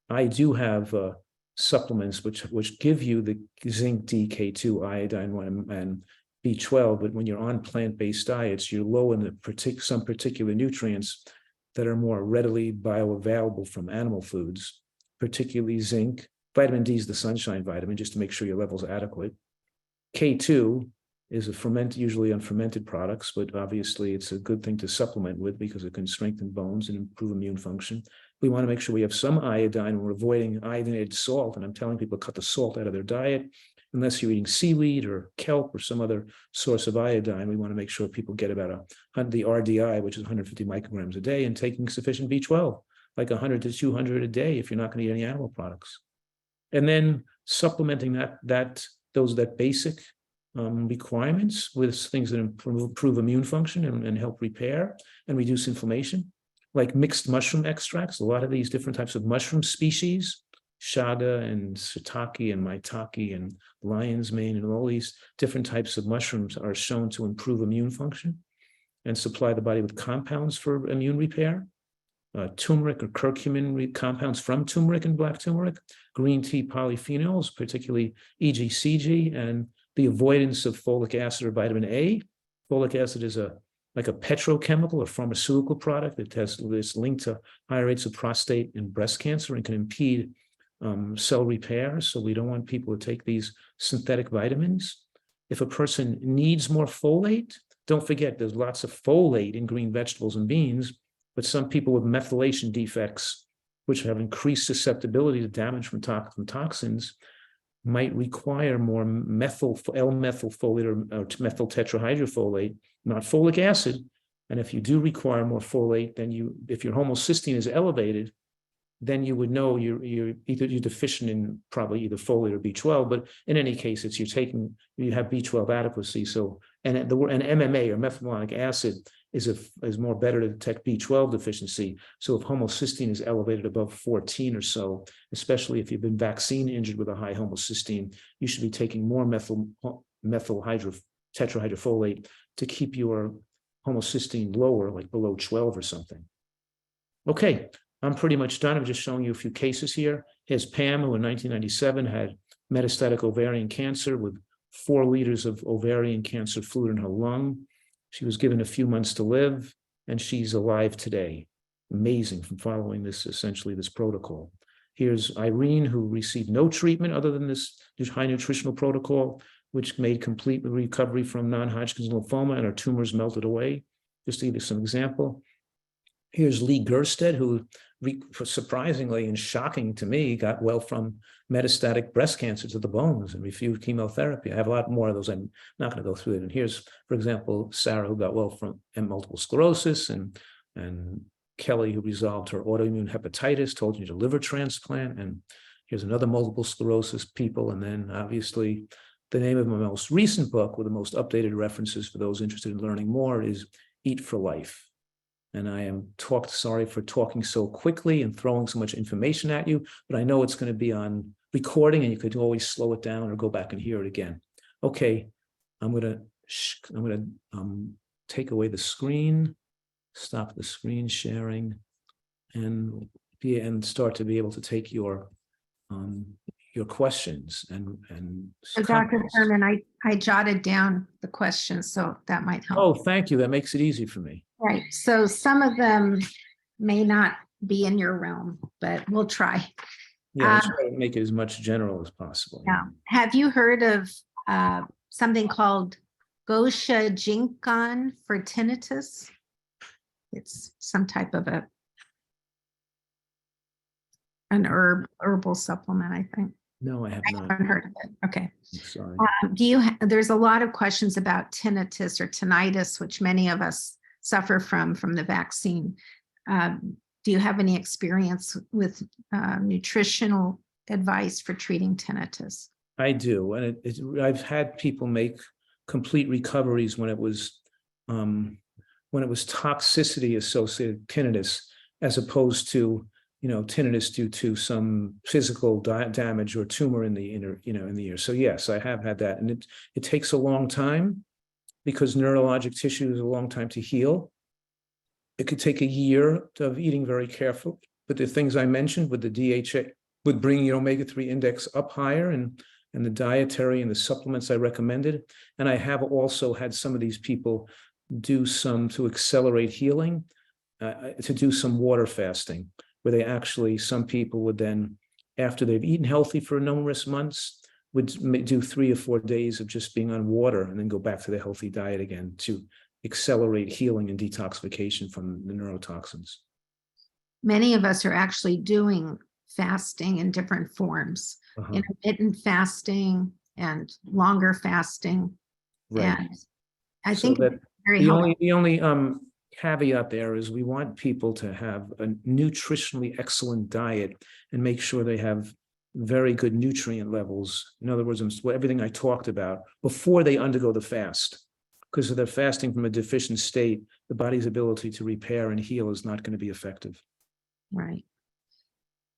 I do have supplements which give you the zinc, DK2, iodine, and B12, but when you're on plant-based diets, you're low in some particular nutrients that are more readily bioavailable from animal foods, particularly zinc. Vitamin D is the sunshine vitamin, just to make sure your level's adequate. K2 is usually unfermented products, but obviously it's a good thing to supplement with because it can strengthen bones and improve immune function. We want to make sure we have some iodine. We're avoiding iodinated salt, and I'm telling people cut the salt out of their diet. Unless you're eating seaweed or kelp or some other source of iodine, we want to make sure people get about the RDI, which is 150 micrograms a day, and taking sufficient B12, like 100 to 200 a day if you're not going to eat any animal products. And then supplementing those basic requirements with things that improve immune function and help repair and reduce inflammation, like mixed mushroom extracts. A lot of these different types of mushroom species, chaga and shiitake and maitake and lion's mane, and all these different types of mushrooms are shown to improve immune function and supply the body with compounds for immune repair. turmeric or curcumin compounds from turmeric and black turmeric, green tea polyphenols, particularly EGCG, and the avoidance of folic acid or vitamin A. Folic acid is like a petrochemical or pharmaceutical product that is linked to higher rates of prostate and breast cancer and can impede cell repair. So we don't want people to take these synthetic vitamins. If a person needs more folate, don't forget there's lots of folate in green vegetables and beans, but some people with methylation defects, which have increased susceptibility to damage from toxins, might require more L-methylfolate or methyl tetrahydrofolate, not folic acid. And if you do require more folate, then if your homocysteine is elevated, then you would know you're deficient in probably either folate or B12. But in any case, you have B12 adequacy. So and MMA or methylmalonic acid is more better to detect B12 deficiency. So if homocysteine is elevated above 14 or so, especially if you've been vaccine injured with a high homocysteine, you should be taking more methyl tetrahydrofolate to keep your homocysteine lower, like below 12 or something. Okay, I'm pretty much done. I'm just showing you a few cases here. Here's Pam, who in 1997 had metastatic ovarian cancer with 4 liters of ovarian cancer fluid in her lung. She was given a few months to live, and she's alive today. Amazing from following this protocol. Here's Irene, who received no treatment other than this high nutritional protocol, which made complete recovery from non-Hodgkin's lymphoma, and her tumors melted away. Just to give you some example. Here's Lee Gersted, who surprisingly and shocking to me, got well from metastatic breast cancer to the bones and refused chemotherapy. I have a lot more of those. I'm not going to go through it. And here's, for example, Sarah, who got well from multiple sclerosis, and Kelly, who resolved her autoimmune hepatitis, told you to liver transplant. And here's another multiple sclerosis people. And then obviously the name of my most recent book with the most updated references for those interested in learning more is Eat for Life. And I am sorry for talking so quickly and throwing so much information at you, but I know it's going to be on recording and you could always slow it down or go back and hear it again. Okay, I'm going to take away the screen, stop the screen sharing, and start to be able to take your questions and So Dr. Fuhrman, I jotted down the questions, so that might help. Oh, thank you. That makes it easy for me. Right. So some of them may not be in your realm, but we'll try. Yeah, try to make it as much general as possible. Yeah. Have you heard of something called Gosha Jinkan for tinnitus? It's some type of an herbal supplement, I think. No, I have not. I haven't heard of it. Okay. I'm sorry. There's a lot of questions about tinnitus or tinnitus, which many of us suffer from the vaccine. Do you have any experience with nutritional advice for treating tinnitus? I do, and I've had people make complete recoveries when it was toxicity associated tinnitus, as opposed to tinnitus due to some physical damage or tumor in the in the ear. So yes, I have had that, and it takes a long time because neurologic tissue is a long time to heal. It could take a year of eating very careful, but the things I mentioned with the DHA, with bringing your omega-3 index up higher, and the dietary and the supplements I recommended. And I have also had some of these people do some to accelerate healing, to do some water fasting, where some people would then, after they've eaten healthy for numerous months, would do 3 or 4 days of just being on water and then go back to the healthy diet again to accelerate healing and detoxification from the neurotoxins. Many of us are actually doing fasting in different forms, intermittent fasting and longer fasting. Right. And I think that very the helpful. only caveat there is we want people to have a nutritionally excellent diet and make sure they have very good nutrient levels. In other words, everything I talked about before they undergo the fast, because if they're fasting from a deficient state, the body's ability to repair and heal is not going to be effective. Right.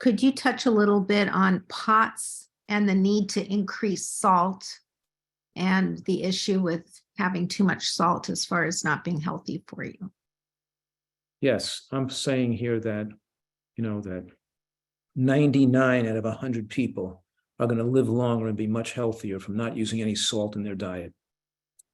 Could you touch a little bit on POTS and the need to increase salt and the issue with having too much salt as far as not being healthy for you? yes, I'm saying here that, that 99 out of 100 people are going to live longer and be much healthier from not using any salt in their diet.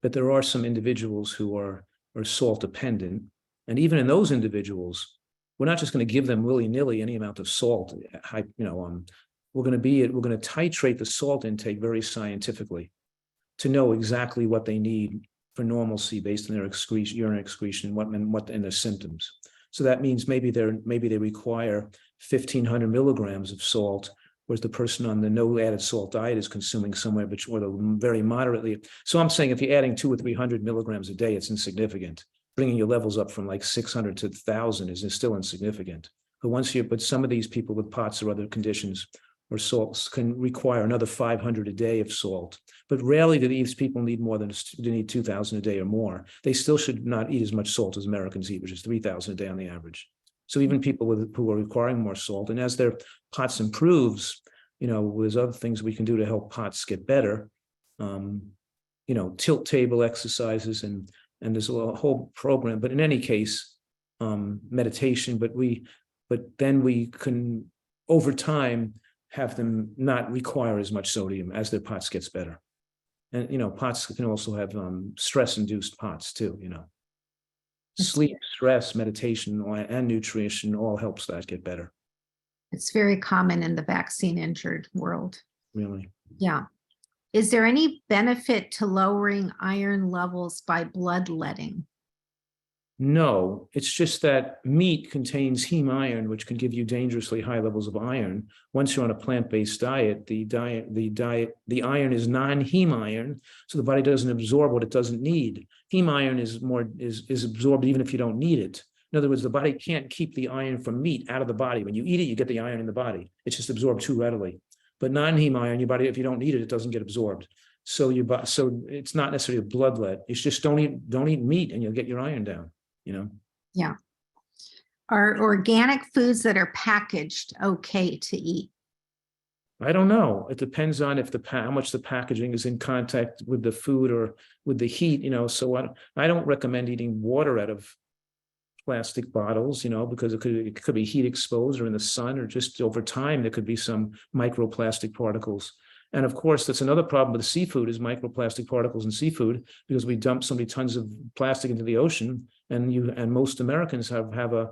But there are some individuals who are salt dependent. And even in those individuals, we're not just going to give them willy-nilly any amount of salt. We're going to titrate the salt intake very scientifically to know exactly what they need for normalcy based on their urine excretion and their symptoms. So that means maybe they require 1,500 milligrams of salt, whereas the person on the no added salt diet is consuming somewhere between very moderately. So I'm saying if you're adding 200 or 300 milligrams a day, it's insignificant. Bringing your levels up from like 600 to 1,000 is still insignificant. But some of these people with POTS or other conditions or salts can require another 500 a day of salt. But rarely do these people need more than 2,000 a day or more. They still should not eat as much salt as Americans eat, which is 3,000 a day on the average. So even people who are requiring more salt, and as their POTS improves, there's other things we can do to help POTS get better. Tilt table exercises and there's a whole program. But in any case, meditation. But then we can over time have them not require as much sodium as their POTS gets better. And POTS can also have stress-induced POTS too. Sleep, stress, meditation, and nutrition all helps that get better. It's very common in the vaccine-injured world. Really? Yeah. Is there any benefit to lowering iron levels by bloodletting? No, it's just that meat contains heme iron, which can give you dangerously high levels of iron. Once you're on a plant-based diet, the iron is non-heme iron, so the body doesn't absorb what it doesn't need. Heme iron is absorbed even if you don't need it. In other words, the body can't keep the iron from meat out of the body. When you eat it, you get the iron in the body. It's just absorbed too readily. But non-heme iron, your body, if you don't need it, it doesn't get absorbed. So it's not necessarily a bloodlet. It's just don't eat meat and you'll get your iron down. Yeah. Are organic foods that are packaged okay to eat? I don't know. It depends on how much the packaging is in contact with the food or with the heat, so I don't recommend eating water out of plastic bottles, because it could be heat exposed or in the sun, or just over time, there could be some microplastic particles. And of course, that's another problem with seafood is microplastic particles in seafood, because we dump so many tons of plastic into the ocean, and most Americans have a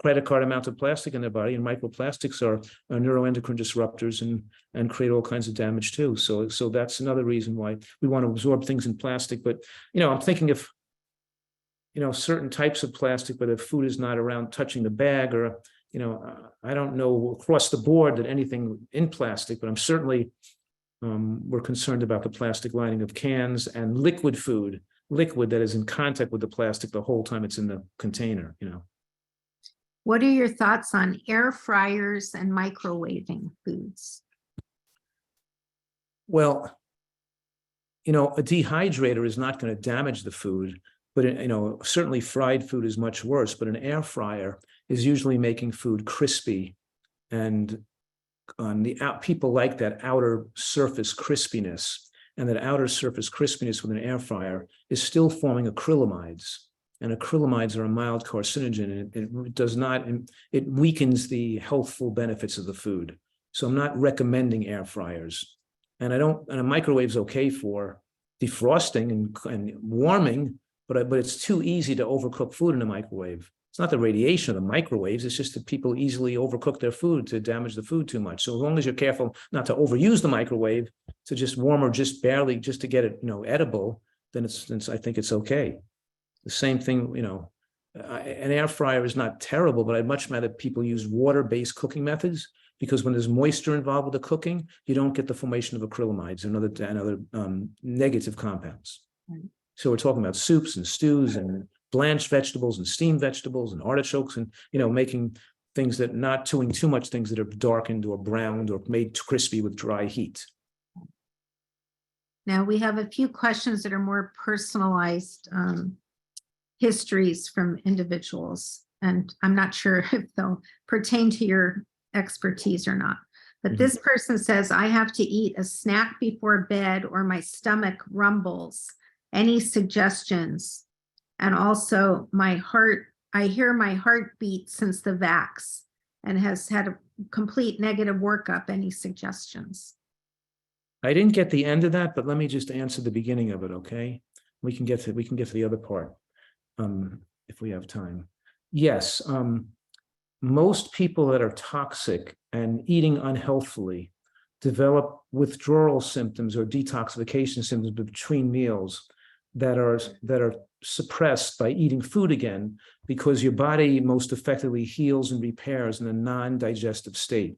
credit card amount of plastic in their body, and microplastics are neuroendocrine disruptors and create all kinds of damage too. So that's another reason why we want to absorb things in plastic. But I'm thinking if certain types of plastic, where the food is not around touching the bag, or I don't know across the board that anything in plastic, but I'm certainly we're concerned about the plastic lining of cans and liquid food, liquid that is in contact with the plastic the whole time it's in the container. What are your thoughts on air fryers and microwaving foods? Well, a dehydrator is not going to damage the food, but certainly fried food is much worse. But an air fryer is usually making food crispy, and people like that outer surface crispiness, and that outer surface crispiness with an air fryer is still forming acrylamides, and acrylamides are a mild carcinogen, and it weakens the healthful benefits of the food. So I'm not recommending air fryers, and a microwave's okay for defrosting and warming, but it's too easy to overcook food in a microwave. It's not the radiation of the microwaves, it's just that people easily overcook their food to damage the food too much. So as long as you're careful not to overuse the microwave, to just warm or just barely just to get it, edible, then I think it's okay. The same thing, an air fryer is not terrible, but I'd much rather people use water-based cooking methods, because when there's moisture involved with the cooking, you don't get the formation of acrylamides and other negative compounds. Right. So we're talking about soups and stews and blanched vegetables and steamed vegetables and artichokes, and making things that not doing too much things that are darkened or browned or made crispy with dry heat. Now we have a few questions that are more personalized histories from individuals, and I'm not sure if they'll pertain to your expertise or not. But this person says, I have to eat a snack before bed or my stomach rumbles. Any suggestions? And also my heart I hear my heartbeat since the vax and has had a complete negative workup. Any suggestions? I didn't get the end of that, but let me just answer the beginning of it, okay? We can get to the other part, if we have time. Yes, most people that are toxic and eating unhealthily develop withdrawal symptoms or detoxification symptoms between meals that are suppressed by eating food again, because your body most effectively heals and repairs in a non-digestive state.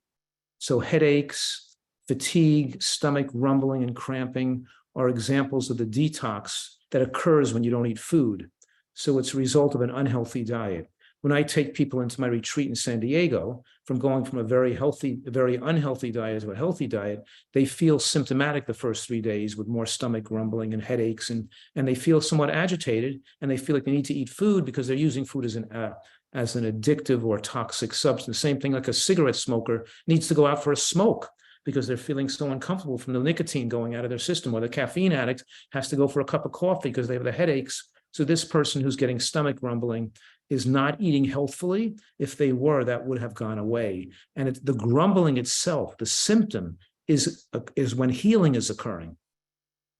So headaches, fatigue, stomach rumbling and cramping are examples of the detox that occurs when you don't eat food. So it's a result of an unhealthy diet. When I take people into my retreat in San Diego, from going from a very unhealthy diet to a healthy diet, they feel symptomatic the first 3 days with more stomach rumbling and headaches, and they feel somewhat agitated, and they feel like they need to eat food because they're using food as an addictive or toxic substance. Same thing like a cigarette smoker needs to go out for a smoke because they're feeling so uncomfortable from the nicotine going out of their system, or the caffeine addict has to go for a cup of coffee because they have the headaches. So this person who's getting stomach rumbling is not eating healthfully. If they were, that would have gone away. And the grumbling itself, the symptom, is when healing is occurring.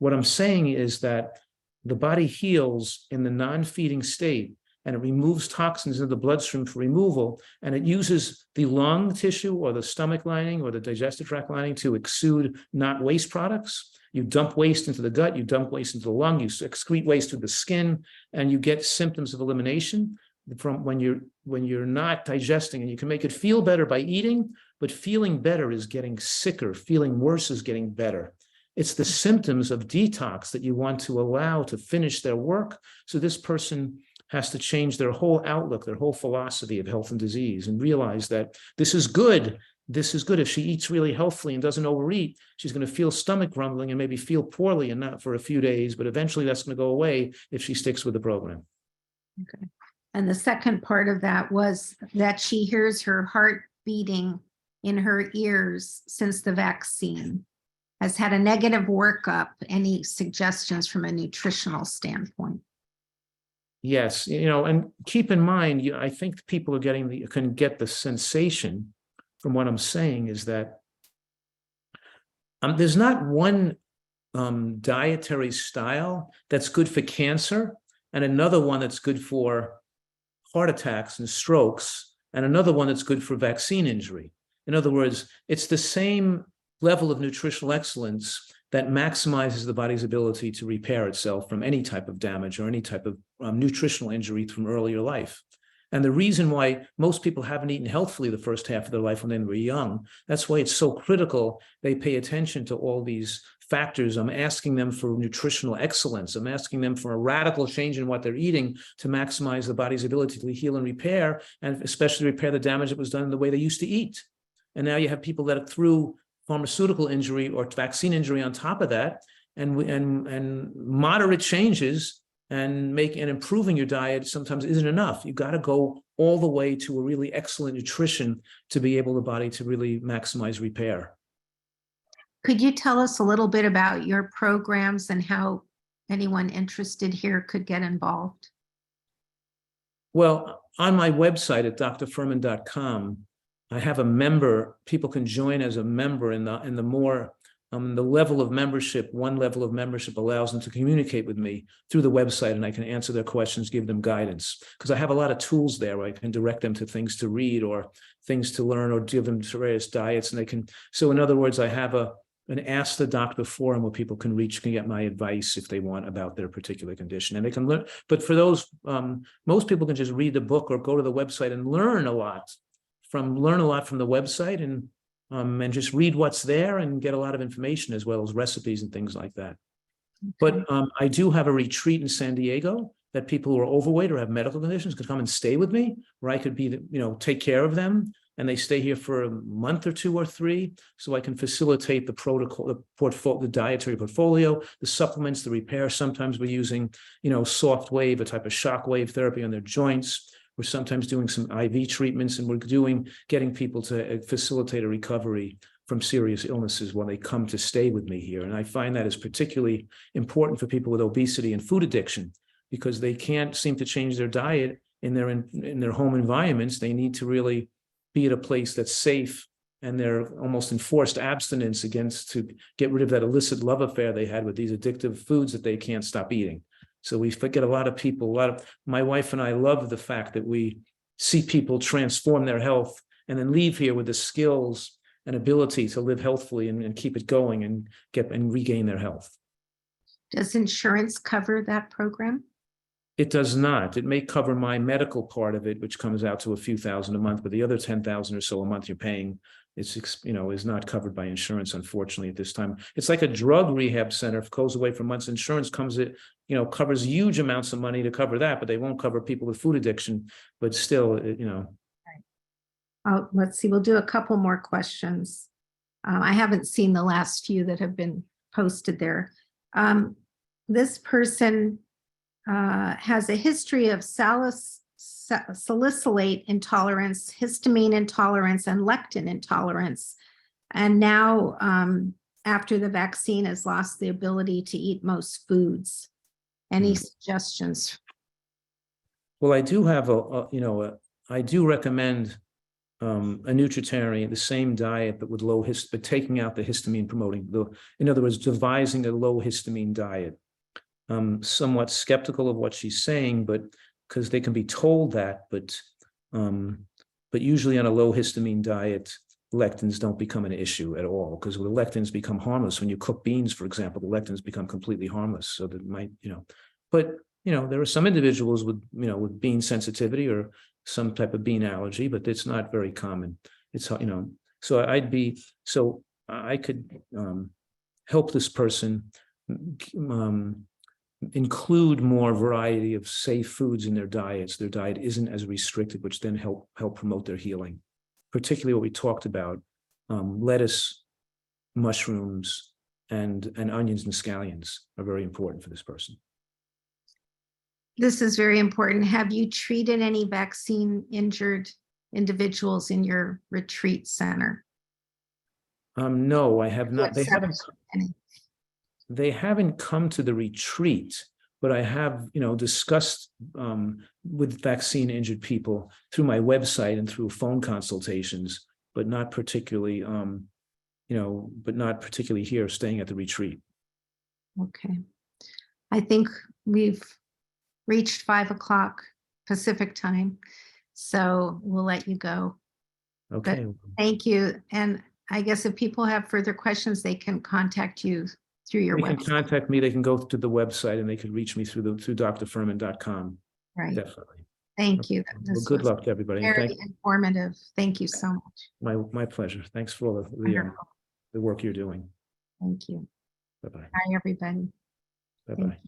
What I'm saying is that the body heals in the non-feeding state, and it removes toxins into the bloodstream for removal, and it uses the lung tissue or the stomach lining or the digestive tract lining to exude not waste products. You dump waste into the gut, you dump waste into the lung, you excrete waste through the skin, and you get symptoms of elimination from when you're not digesting. And you can make it feel better by eating, but feeling better is getting sicker, feeling worse is getting better. It's the symptoms of detox that you want to allow to finish their work. So this person has to change their whole outlook, their whole philosophy of health and disease, and realize that this is good. This is good. If she eats really healthily and doesn't overeat, she's going to feel stomach rumbling and maybe feel poorly, and not for a few days, but eventually that's going to go away if she sticks with the program. Okay. And the second part of that was that she hears her heart beating in her ears since the vaccine, has had a negative workup. Any suggestions from a nutritional standpoint? Yes, and keep in mind, I think people are can get the sensation from what I'm saying is that there's not one dietary style that's good for cancer, and another one that's good for heart attacks and strokes, and another one that's good for vaccine injury. In other words, it's the same level of nutritional excellence that maximizes the body's ability to repair itself from any type of damage or any type of nutritional injury from earlier life. And the reason why most people haven't eaten healthfully the first half of their life when they were young, that's why it's so critical they pay attention to all these factors. I'm asking them for nutritional excellence. I'm asking them for a radical change in what they're eating to maximize the body's ability to heal and repair, and especially repair the damage that was done in the way they used to eat. And now you have people that are through pharmaceutical injury or vaccine injury on top of that, and moderate changes and improving your diet sometimes isn't enough. You got to go all the way to a really excellent nutrition to be able the body to really maximize repair. Could you tell us a little bit about your programs and how anyone interested here could get involved? Well, on my website at drfuhrman.com, I have a member. People can join as a member, in the more the level of membership. One level of membership allows them to communicate with me through the website, and I can answer their questions, give them guidance, because I have a lot of tools there where I can direct them to things to read or things to learn, or give them to various diets, and they can. So in other words, I have an Ask the Doctor forum where people can get my advice if they want about their particular condition, and they can learn. But for those, most people can just read the book or go to the website and learn a lot from the website, and just read what's there and get a lot of information as well as recipes and things like that. Okay. But I do have a retreat in San Diego that people who are overweight or have medical conditions could come and stay with me, where I could take care of them. And they stay here for a month or 2 or 3, so I can facilitate the protocol, the dietary portfolio, the supplements, the repair. Sometimes we're using, soft wave, a type of shock wave therapy on their joints. We're sometimes doing some IV treatments, and we're getting people to facilitate a recovery from serious illnesses when they come to stay with me here. And I find that is particularly important for people with obesity and food addiction, because they can't seem to change their diet, in their home environments, they need to really be at a place that's safe, and they're almost enforced abstinence against to get rid of that illicit love affair they had with these addictive foods that they can't stop eating. So we forget a lot of people, my wife and I love the fact that we see people transform their health and then leave here with the skills and ability to live healthfully and keep it going and regain their health. Does insurance cover that program? It does not. It may cover my medical part of it, which comes out to a few thousand a month, but the other 10,000 or so a month you're paying, is not covered by insurance, unfortunately, at this time. It's like a drug rehab center. If it goes away for months, insurance covers huge amounts of money to cover that, but they won't cover people with food addiction. But still, Oh, let's see, we'll do a couple more questions. I haven't seen the last few that have been posted there. This person has a history of salicylate intolerance, histamine intolerance, and lectin intolerance. And now, after the vaccine, has lost the ability to eat most foods. Any suggestions? Well, I do have I do recommend a nutritarian, the same diet, but with but taking out the histamine promoting, in other words, devising a low histamine diet. Somewhat skeptical of what she's saying, but because they can be told that, but usually on a low histamine diet, lectins don't become an issue at all, because the lectins become harmless. When you cook beans, for example, the lectins become completely harmless. So that might, but there are some individuals with bean sensitivity or some type of bean allergy, but it's not very common. It's, so I could help this person include more variety of safe foods in their diets. Their diet isn't as restricted, which then help promote their healing. Particularly what we talked about, lettuce, mushrooms, and onions and scallions are very important for this person. This is very important. Have you treated any vaccine injured individuals in your retreat center? No, I have not. Any? They haven't come to the retreat, but I have, discussed with vaccine injured people through my website and through phone consultations, but not particularly, here, staying at the retreat. Okay. I think we've reached 5 o'clock Pacific time, so we'll let you go. Okay. But thank you. And I guess if people have further questions, they can contact you through your website. They can contact me. They can go to the website and they can reach me through drfuhrman.com. Right. Definitely. Thank you. Well, good luck to everybody. Very informative. Thank you so much. My pleasure. Thanks for all the work you're doing. Thank you. Bye-bye. Bye, everybody. Bye-bye.